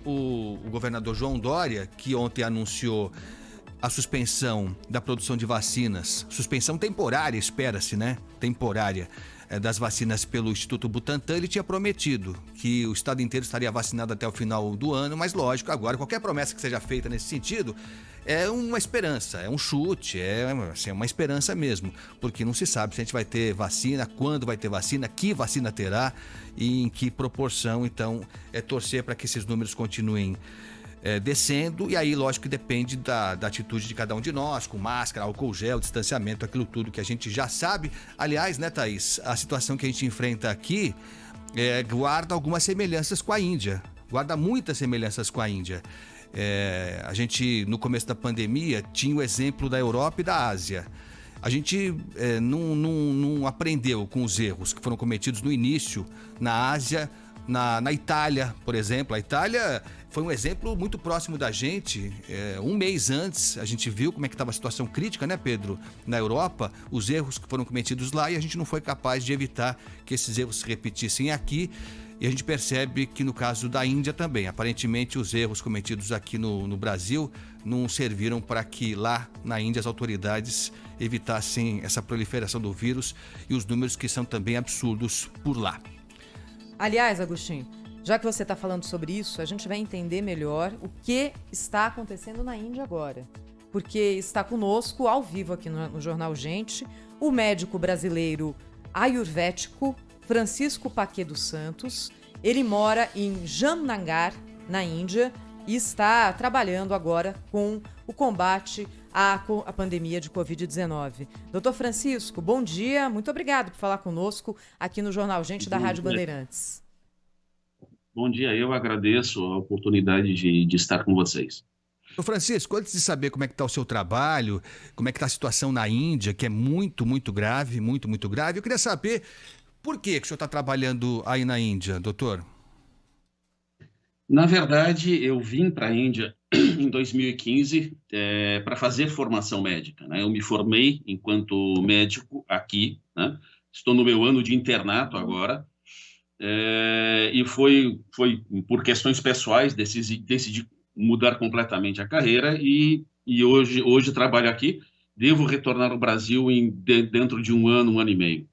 o governador João Dória, que ontem anunciou a suspensão da produção de vacinas, suspensão temporária, espera-se, né? Temporária, das vacinas pelo Instituto Butantan. Ele tinha prometido que o estado inteiro estaria vacinado até o final do ano, mas lógico, agora qualquer promessa que seja feita nesse sentido é uma esperança, é um chute, assim, uma esperança mesmo, porque não se sabe se a gente vai ter vacina, quando vai ter vacina, que vacina terá e em que proporção. Então, é torcer para que esses números continuem descendo, e aí lógico que depende da atitude de cada um de nós, com máscara, álcool gel, distanciamento, aquilo tudo que a gente já sabe. Aliás, né, Thaís, a situação que a gente enfrenta aqui guarda algumas semelhanças com a Índia, guarda muitas semelhanças com a Índia. A gente, no começo da pandemia, tinha o exemplo da Europa e da Ásia. A gente não aprendeu com os erros que foram cometidos no início na Ásia, na Itália, por exemplo. A Itália foi um exemplo muito próximo da gente. Um mês antes, a gente viu como é que estava a situação crítica, né, Pedro? Na Europa, os erros que foram cometidos lá, e a gente não foi capaz de evitar que esses erros se repetissem aqui. E a gente percebe que no caso da Índia também, aparentemente os erros cometidos aqui no Brasil não serviram para que lá na Índia as autoridades evitassem essa proliferação do vírus e os números que são também absurdos por lá. Aliás, Agostinho, já que você está falando sobre isso, a gente vai entender melhor o que está acontecendo na Índia agora. Porque está conosco, ao vivo aqui no Jornal Gente, o médico brasileiro ayurvédico Francisco Paquet dos Santos. Ele mora em Jamnagar, na Índia, e está trabalhando agora com o combate à pandemia de Covid-19. Doutor Francisco, bom dia, muito obrigado por falar conosco aqui no Jornal Gente da Rádio Bandeirantes. Bom dia, eu agradeço a oportunidade de estar com vocês. Francisco, antes de saber como é que está o seu trabalho, como é que está a situação na Índia, que é muito, muito grave, muito grave, eu queria saber por que o senhor está trabalhando aí na Índia, doutor? Na verdade, eu vim para a Índia em 2015 para fazer formação médica, né? Eu me formei enquanto médico aqui, né? Estou no meu ano de internato agora, e foi por questões pessoais, decidi mudar completamente a carreira e hoje trabalho aqui. Devo retornar ao Brasil dentro de um ano e meio.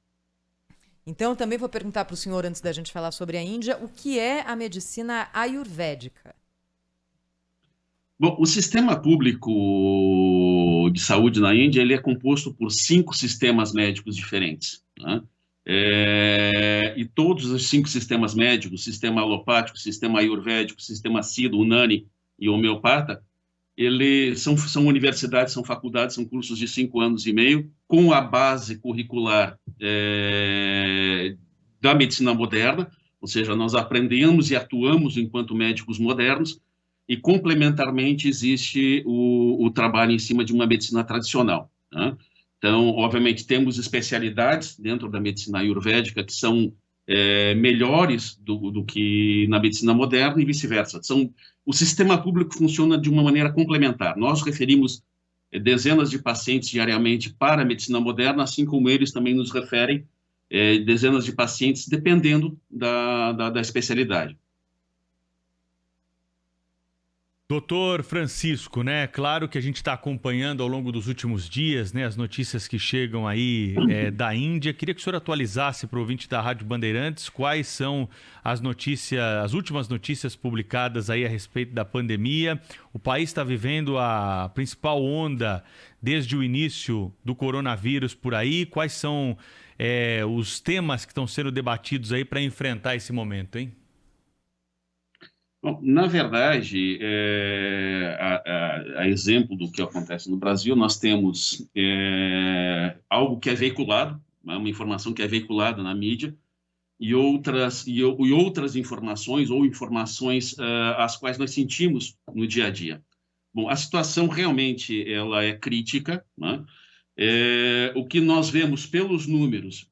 Então, eu também vou perguntar para o senhor, antes da gente falar sobre a Índia, o que é a medicina ayurvédica? Bom, o sistema público de saúde na Índia ele é composto por 5 sistemas médicos diferentes, né? E todos os 5 sistemas médicos, sistema alopático, sistema ayurvédico, sistema Siddha, Unani e homeopata, eles são universidades, são faculdades, são cursos de 5 anos e meio, com a base curricular da medicina moderna, ou seja, nós aprendemos e atuamos enquanto médicos modernos, e complementarmente existe o trabalho em cima de uma medicina tradicional, né? Então, obviamente, temos especialidades dentro da medicina ayurvédica que são melhores do que na medicina moderna e vice-versa. O sistema público funciona de uma maneira complementar. Nós referimos dezenas de pacientes diariamente para a medicina moderna, assim como eles também nos referem dezenas de pacientes, dependendo da especialidade. Doutor Francisco, né? Claro que a gente está acompanhando ao longo dos últimos dias, né, as notícias que chegam aí da Índia. Queria que o senhor atualizasse para o ouvinte da Rádio Bandeirantes quais são as últimas notícias publicadas aí a respeito da pandemia. O país está vivendo a principal onda desde o início do coronavírus por aí. Quais são os temas que estão sendo debatidos aí para enfrentar esse momento, hein? Bom, na verdade, a exemplo do que acontece no Brasil, nós temos algo que é veiculado, uma informação que é veiculada na mídia, e outras informações ou informações as quais nós sentimos no dia a dia. Bom, a situação realmente ela é crítica, né? O que nós vemos pelos números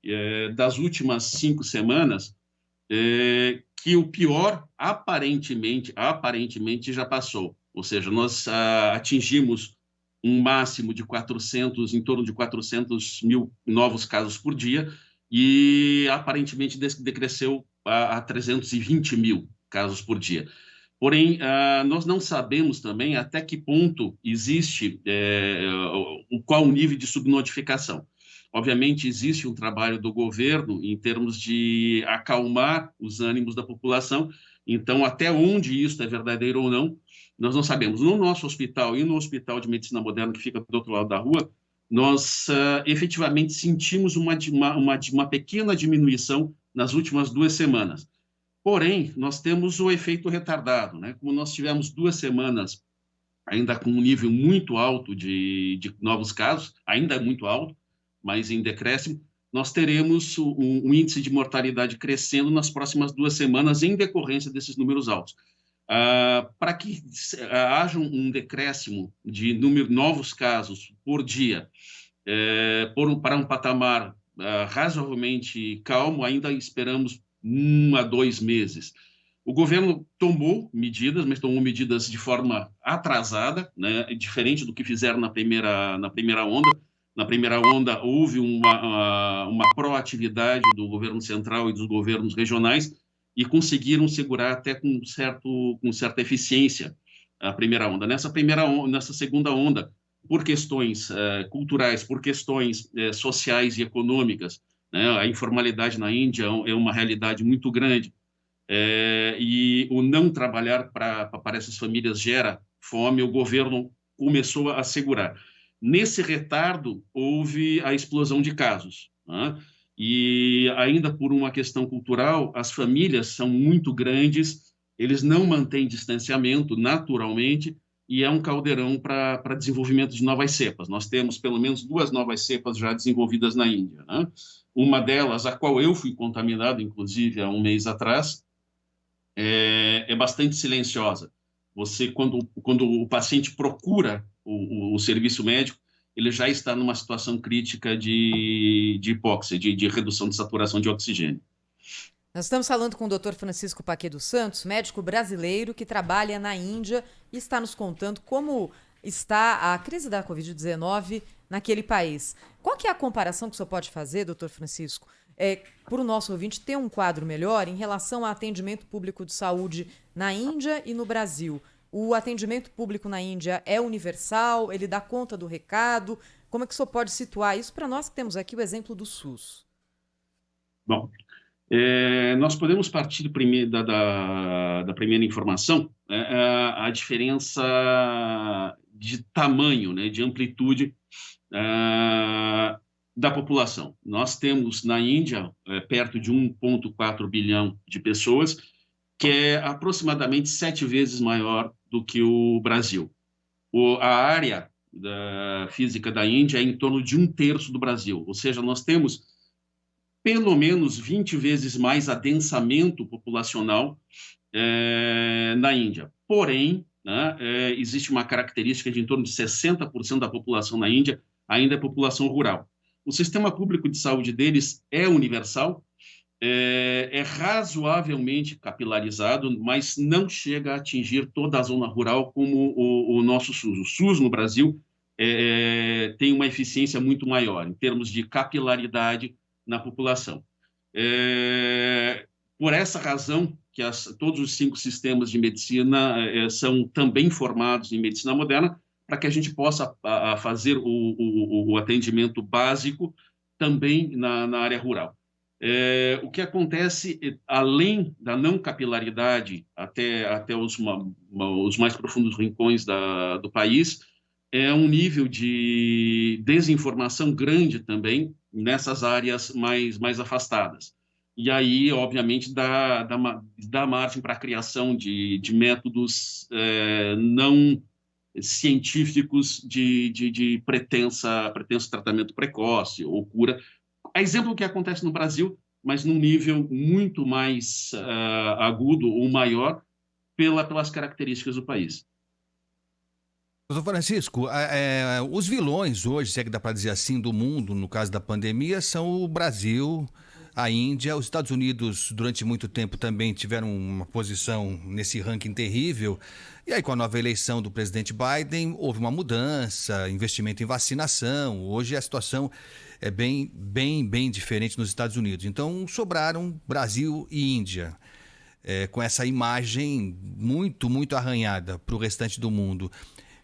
das últimas 5 semanas que o pior aparentemente já passou, ou seja, nós atingimos um máximo de em torno de 400 mil novos casos por dia, e aparentemente decresceu a 320 mil casos por dia. Porém, nós não sabemos também até que ponto existe, qual o nível de subnotificação. Obviamente, existe um trabalho do governo em termos de acalmar os ânimos da população, então, até onde isso é verdadeiro ou não, nós não sabemos. No nosso hospital e no Hospital de Medicina Moderna, que fica do outro lado da rua, nós efetivamente sentimos uma pequena diminuição nas últimas 2 semanas. Porém, nós temos o efeito retardado, né? Como nós tivemos 2 semanas ainda com um nível muito alto de novos casos, ainda é muito alto, mas em decréscimo, nós teremos um índice de mortalidade crescendo nas próximas 2 semanas em decorrência desses números altos. Para que haja um decréscimo de novos casos por dia, para um patamar razoavelmente calmo, ainda esperamos 1 a 2 meses. O governo tomou medidas, mas tomou medidas de forma atrasada, né? Diferente do que fizeram na primeira onda. Na primeira onda, houve uma proatividade do governo central e dos governos regionais e conseguiram segurar até com certa eficiência a primeira onda. Nessa segunda onda, por questões culturais, por questões sociais e econômicas, né? A informalidade na Índia é uma realidade muito grande. E o não trabalhar para essas famílias gera fome, o governo começou a segurar. Nesse retardo, houve a explosão de casos, né? E ainda por uma questão cultural, as famílias são muito grandes, eles não mantêm distanciamento naturalmente, e é um caldeirão para desenvolvimento de novas cepas. Nós temos pelo menos 2 novas cepas já desenvolvidas na Índia, né? Uma delas, a qual eu fui contaminado, inclusive, há um mês atrás, é bastante silenciosa. Quando o paciente procura o serviço médico, ele já está numa situação crítica de hipóxia, de redução de saturação de oxigênio. Nós estamos falando com o Dr. Francisco Paquet dos Santos, médico brasileiro que trabalha na Índia e está nos contando como está a crise da Covid-19 naquele país. Qual que é a comparação que o senhor pode fazer, Dr. Francisco, para o nosso ouvinte ter um quadro melhor em relação ao atendimento público de saúde na Índia e no Brasil? O atendimento público na Índia é universal? Ele dá conta do recado? Como é que o senhor pode situar isso para nós que temos aqui o exemplo do SUS? Bom, nós podemos partir da primeira informação, a diferença de tamanho, né, de amplitude da população. Nós temos na Índia perto de 1,4 bilhão de pessoas, que é aproximadamente 7 vezes maior do que o Brasil. A área física da Índia é em torno de 1/3 do Brasil, ou seja, nós temos pelo menos 20 vezes mais adensamento populacional na Índia. Porém, né, existe uma característica de em torno de 60% da população na Índia ainda é população rural. O sistema público de saúde deles é universal, é razoavelmente capilarizado, mas não chega a atingir toda a zona rural como o nosso SUS. O SUS no Brasil tem uma eficiência muito maior em termos de capilaridade na população. Por essa razão que todos os 5 sistemas de medicina são também formados em medicina moderna, para que a gente possa fazer o atendimento básico também na área rural. O que acontece, além da não capilaridade até os mais profundos rincões do país, é um nível de desinformação grande também nessas áreas mais afastadas. E aí, obviamente, dá margem para a criação de métodos não científicos de pretenso tratamento precoce ou cura. É exemplo do que acontece no Brasil, mas num nível muito mais agudo ou maior pelas características do país. Doutor Francisco, os vilões hoje, se é que dá para dizer assim, do mundo, no caso da pandemia, são o Brasil, a Índia. Os Estados Unidos, durante muito tempo, também tiveram uma posição nesse ranking terrível. E aí, com a nova eleição do presidente Biden, houve uma mudança, investimento em vacinação. Hoje a situação é bem diferente nos Estados Unidos. Então, sobraram Brasil e Índia. com essa imagem muito, muito arranhada para o restante do mundo.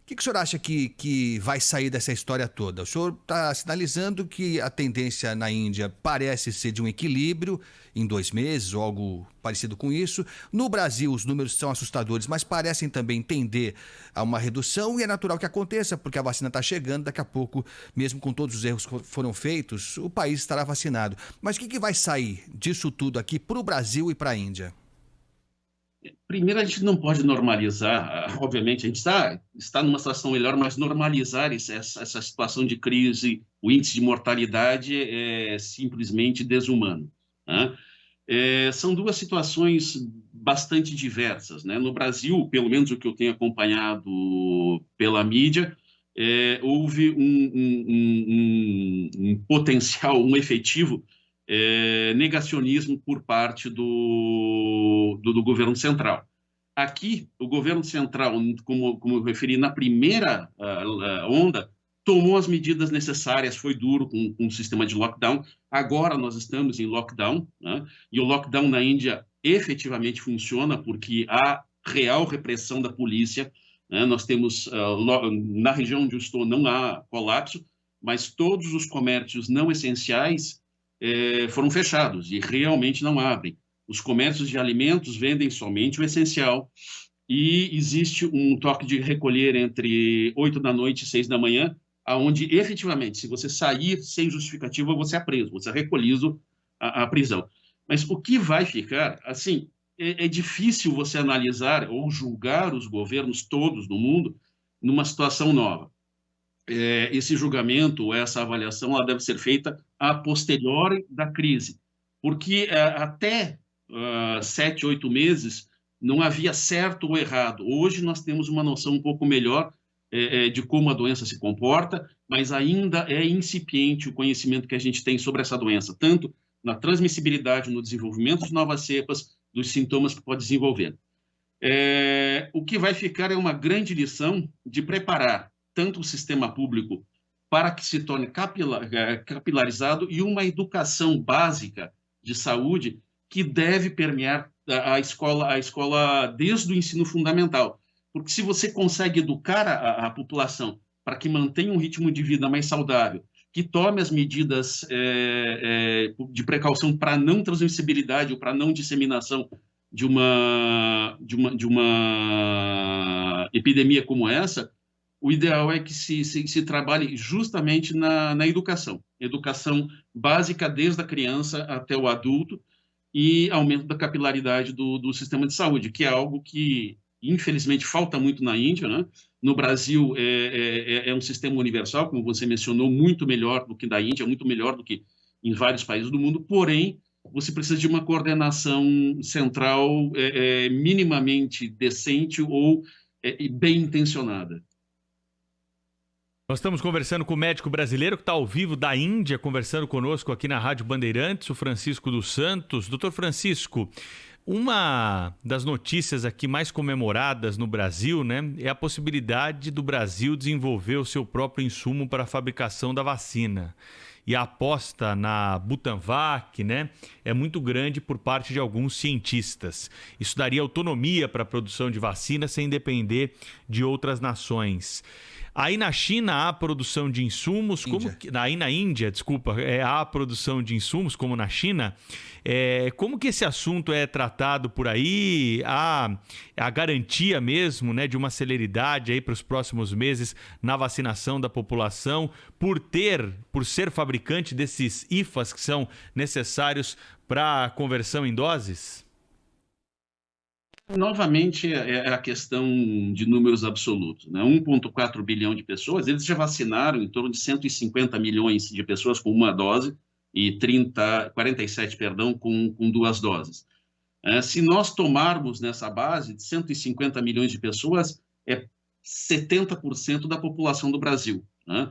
O que o senhor acha que vai sair dessa história toda? O senhor está sinalizando que a tendência na Índia parece ser de um equilíbrio em 2 meses ou algo parecido com isso. No Brasil, os números são assustadores, mas parecem também tender a uma redução e é natural que aconteça, porque a vacina está chegando, daqui a pouco, mesmo com todos os erros que foram feitos, o país estará vacinado. Mas o que vai sair disso tudo aqui para o Brasil e para a Índia? Primeiro, a gente não pode normalizar, obviamente, a gente está numa situação melhor, mas normalizar essa situação de crise, o índice de mortalidade é simplesmente desumano, né? São 2 situações bastante diversas, né? No Brasil, pelo menos o que eu tenho acompanhado pela mídia, houve um potencial, um efetivo negacionismo por parte do governo central. Aqui, o governo central, como eu referi na primeira onda, tomou as medidas necessárias, foi duro com o sistema de lockdown. Agora nós estamos em lockdown, né? E o lockdown na Índia efetivamente funciona porque há real repressão da polícia, né? Nós temos, na região onde eu estou, não há colapso, mas todos os comércios não essenciais foram fechados e realmente não abrem. Os comércios de alimentos vendem somente o essencial e existe um toque de recolher entre 8 da noite e 6 da manhã, onde efetivamente, se você sair sem justificativa, você é preso, você é recolhido à prisão. Mas o que vai ficar, assim, é difícil você analisar ou julgar os governos todos do mundo numa situação nova. Esse julgamento, essa avaliação, ela deve ser feita a posteriori da crise, porque até 7, 8 meses não havia certo ou errado. Hoje nós temos uma noção um pouco melhor de como a doença se comporta, mas ainda é incipiente o conhecimento que a gente tem sobre essa doença, tanto na transmissibilidade, no desenvolvimento de novas cepas, dos sintomas que pode desenvolver. O que vai ficar é uma grande lição de preparar tanto o sistema público para que se torne capilarizado e uma educação básica de saúde que deve permear a escola desde o ensino fundamental. Porque se você consegue educar a população para que mantenha um ritmo de vida mais saudável, que tome as medidas de precaução para não transmissibilidade ou para não disseminação de uma epidemia como essa, o ideal é que se trabalhe justamente na educação básica desde a criança até o adulto e aumento da capilaridade do sistema de saúde, que é algo que, infelizmente, falta muito na Índia, né? No Brasil, é um sistema universal, como você mencionou, muito melhor do que da Índia, muito melhor do que em vários países do mundo, porém, você precisa de uma coordenação central minimamente decente ou bem intencionada. Nós estamos conversando com o médico brasileiro que está ao vivo da Índia, conversando conosco aqui na Rádio Bandeirantes, o Francisco dos Santos. Doutor Francisco, uma das notícias aqui mais comemoradas no Brasil, né, é a possibilidade do Brasil desenvolver o seu próprio insumo para a fabricação da vacina. E a aposta na Butanvac, né, é muito grande por parte de alguns cientistas. Isso daria autonomia para a produção de vacina sem depender de outras nações. Aí na China há produção de insumos, aí na Índia, desculpa, há produção de insumos como na China. Como que esse assunto é tratado por aí? Há a garantia mesmo, né, de uma celeridade aí para os próximos meses na vacinação da população por ser fabricante desses IFAs que são necessários para a conversão em doses? Novamente, é a questão de números absolutos, né? 1,4 bilhão de pessoas, eles já vacinaram em torno de 150 milhões de pessoas com uma dose e 47, com 2 doses. Se nós tomarmos nessa base de 150 milhões de pessoas, é 70% da população do Brasil, né?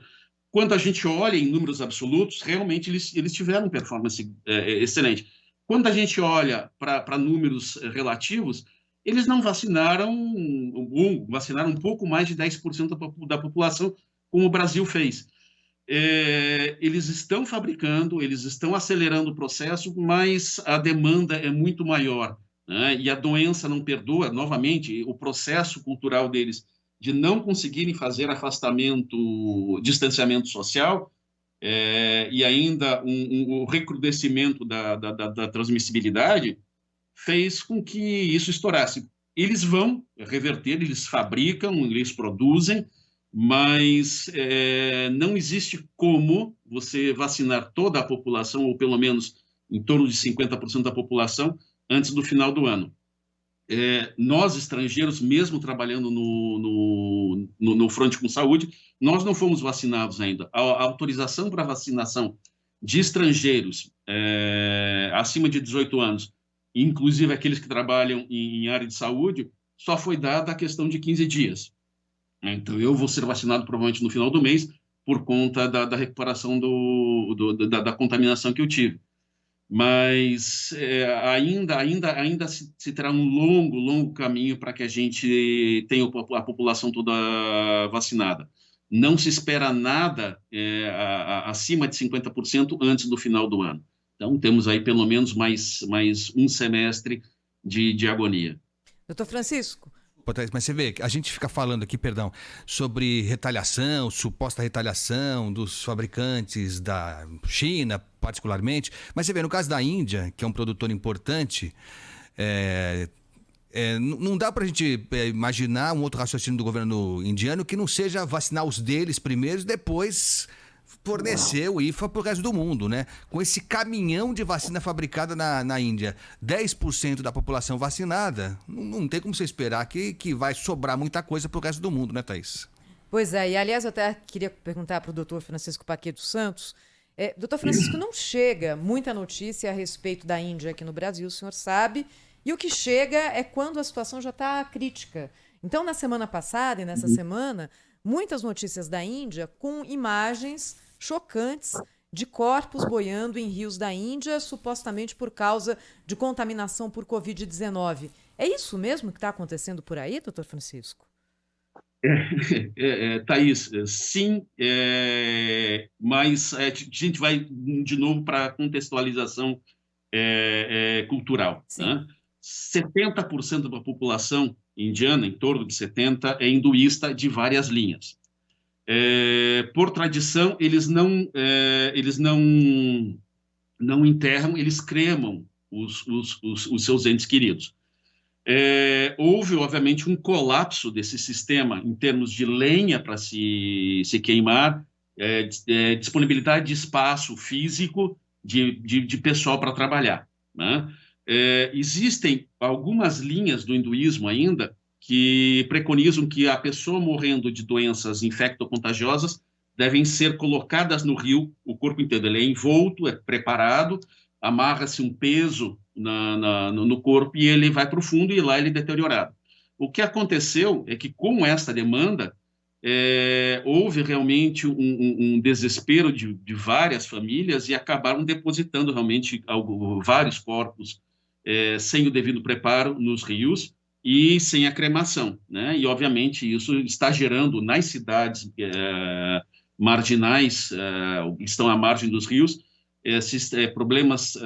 Quando a gente olha em números absolutos, realmente eles tiveram performance excelente. Quando a gente olha para números relativos, eles não vacinaram um pouco mais de 10% da população, como o Brasil fez. Eles estão fabricando, eles estão acelerando o processo, mas a demanda é muito maior. né? E a doença não perdoa, novamente, o processo cultural deles de não conseguirem fazer afastamento, distanciamento social, e ainda o recrudescimento da transmissibilidade, fez com que isso estourasse. Eles vão reverter, eles fabricam, eles produzem, mas não existe como você vacinar toda a população, ou pelo menos em torno de 50% da população, antes do final do ano. Nós, estrangeiros, mesmo trabalhando no Fronte com Saúde, nós não fomos vacinados ainda. A autorização para vacinação de estrangeiros acima de 18 anos, inclusive aqueles que trabalham em área de saúde, só foi dada a questão de 15 dias. Então, eu vou ser vacinado provavelmente no final do mês, por conta da recuperação da contaminação que eu tive. Mas ainda se terá um longo caminho para que a gente tenha a população toda vacinada. Não se espera nada acima de 50% antes do final do ano. Então, temos aí pelo menos mais um semestre de agonia. Doutor Francisco. Mas você vê, a gente fica falando aqui, perdão, sobre retaliação, suposta retaliação dos fabricantes da China, particularmente. Mas você vê, no caso da Índia, que é um produtor importante, não dá para a gente imaginar um outro raciocínio do governo indiano que não seja vacinar os deles primeiro e depois fornecer o IFA para o resto do mundo, né? Com esse caminhão de vacina fabricada na Índia, 10% da população vacinada, não tem como você esperar que vai sobrar muita coisa para o resto do mundo, né, Thaís? Pois é, e aliás eu até queria perguntar para o doutor Francisco Paquetto Santos. Doutor Francisco, não chega muita notícia a respeito da Índia aqui no Brasil, o senhor sabe, e o que chega é quando a situação já está crítica. Então, na semana passada e nessa semana, muitas notícias da Índia com imagens chocantes de corpos boiando em rios da Índia, supostamente por causa de contaminação por Covid-19. É isso mesmo que está acontecendo por aí, doutor Francisco? Thaís, sim, mas a gente vai de novo para a contextualização cultural. Né? 70% da população indiana, em torno de 70%, é hinduísta de várias linhas. Por tradição, eles não enterram, eles cremam os seus entes queridos. Houve, obviamente, um colapso desse sistema em termos de lenha para se queimar, disponibilidade de espaço físico, de pessoal para trabalhar. Né? Existem algumas linhas do hinduísmo ainda que preconizam que a pessoa morrendo de doenças infectocontagiosas devem ser colocadas no rio, o corpo inteiro. Ele é envolto, é preparado, amarra-se um peso no corpo e ele vai para o fundo e lá ele é deteriorado. O que aconteceu é que, com esta demanda, houve realmente um desespero de várias famílias e acabaram depositando realmente vários corpos sem o devido preparo nos rios e sem a cremação, né? E, obviamente, isso está gerando nas cidades marginais, que estão à margem dos rios, esses problemas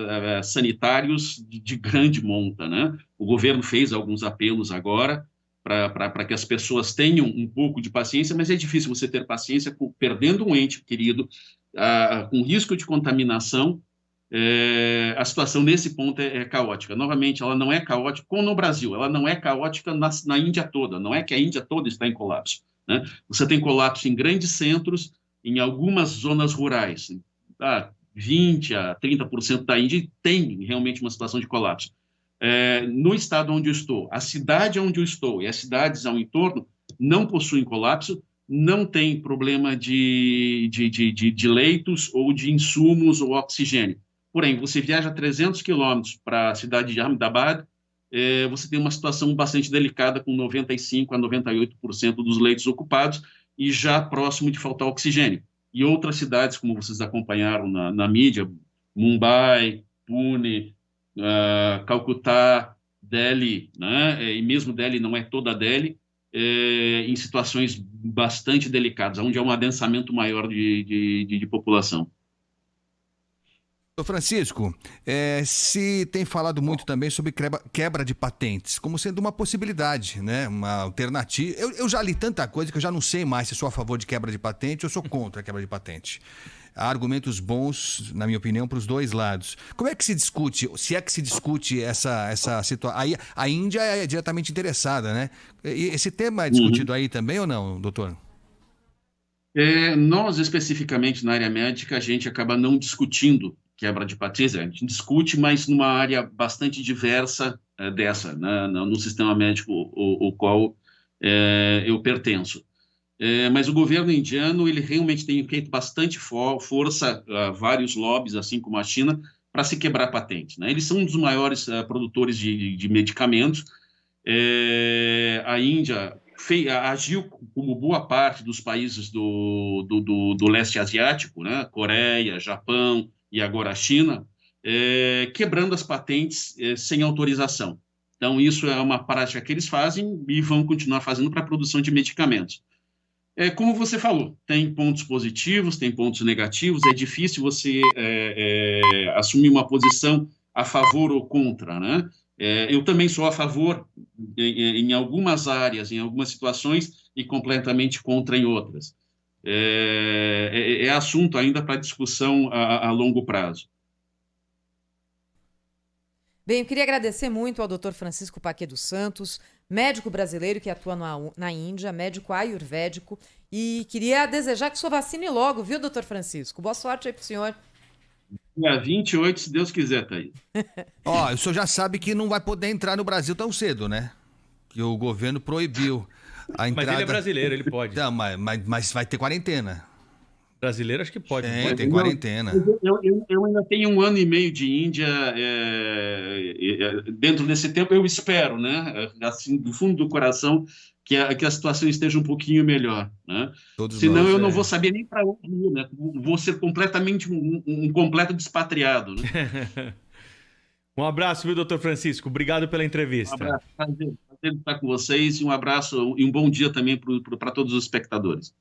sanitários de grande monta, né? O governo fez alguns apelos agora para que as pessoas tenham um pouco de paciência, mas é difícil você ter paciência perdendo um ente querido, com risco de contaminação. A situação nesse ponto é caótica. Novamente, ela não é caótica como no Brasil, ela não é caótica na Índia toda, não é que a Índia toda está em colapso. Né? Você tem colapso em grandes centros, em algumas zonas rurais. 20% a 30% da Índia tem realmente uma situação de colapso. No estado onde eu estou, a cidade onde eu estou e as cidades ao entorno não possuem colapso, não tem problema de leitos ou de insumos ou oxigênio. Porém, você viaja 300 quilômetros para a cidade de Ahmedabad, você tem uma situação bastante delicada, com 95% a 98% dos leitos ocupados e já próximo de faltar oxigênio. E outras cidades, como vocês acompanharam na mídia, Mumbai, Pune, Calcutá, Delhi, né? E mesmo Delhi não é toda Delhi, em situações bastante delicadas, onde há um adensamento maior de população. Ô Francisco, se tem falado muito também sobre quebra de patentes, como sendo uma possibilidade, né? Uma alternativa. Eu já li tanta coisa que eu já não sei mais se sou a favor de quebra de patente ou sou contra a quebra de patente. Há argumentos bons, na minha opinião, para os dois lados. Como é que se discute, se é que se discute essa situação? Aí a Índia é diretamente interessada, né? E esse tema é discutido aí também ou não, doutor? Nós, especificamente na área médica, a gente acaba não discutindo quebra de patentes, a gente discute, mas numa área bastante diversa dessa, né, no sistema médico o qual eu pertenço. Mas o governo indiano, ele realmente tem feito bastante força, vários lobbies, assim como a China, para se quebrar patente, né? Eles são um dos maiores produtores de medicamentos. A Índia agiu como boa parte dos países do leste asiático, né? Coreia, Japão e agora a China, quebrando as patentes sem autorização. Então, isso é uma prática que eles fazem e vão continuar fazendo para a produção de medicamentos. Como você falou, tem pontos positivos, tem pontos negativos, é difícil você assumir uma posição a favor ou contra, né? Eu também sou a favor em algumas áreas, em algumas situações, e completamente contra em outras. É assunto ainda para discussão a longo prazo. Bem, eu queria agradecer muito ao Dr. Francisco Paquet dos Santos, médico brasileiro que atua na Índia, médico ayurvédico, e queria desejar que o senhor vacine logo, viu, Dr. Francisco? Boa sorte aí pro senhor. Dia 28, se Deus quiser, Thaís. Ó, o senhor já sabe que não vai poder entrar no Brasil tão cedo, né? Que o governo proibiu a entrada. Mas ele é brasileiro, ele pode. Não, mas vai ter quarentena. Brasileiro acho que pode. Tem quarentena. Eu ainda tenho 1 ano e meio de Índia. Dentro desse tempo, eu espero, né? Assim, do fundo do coração, que a situação esteja um pouquinho melhor, né? Senão eu não vou saber nem para onde ir, né? Vou ser completamente um completo despatriado, né? Um abraço, viu, doutor Francisco? Obrigado pela entrevista. Um abraço, prazer estar com vocês, e um abraço e um bom dia também para todos os espectadores.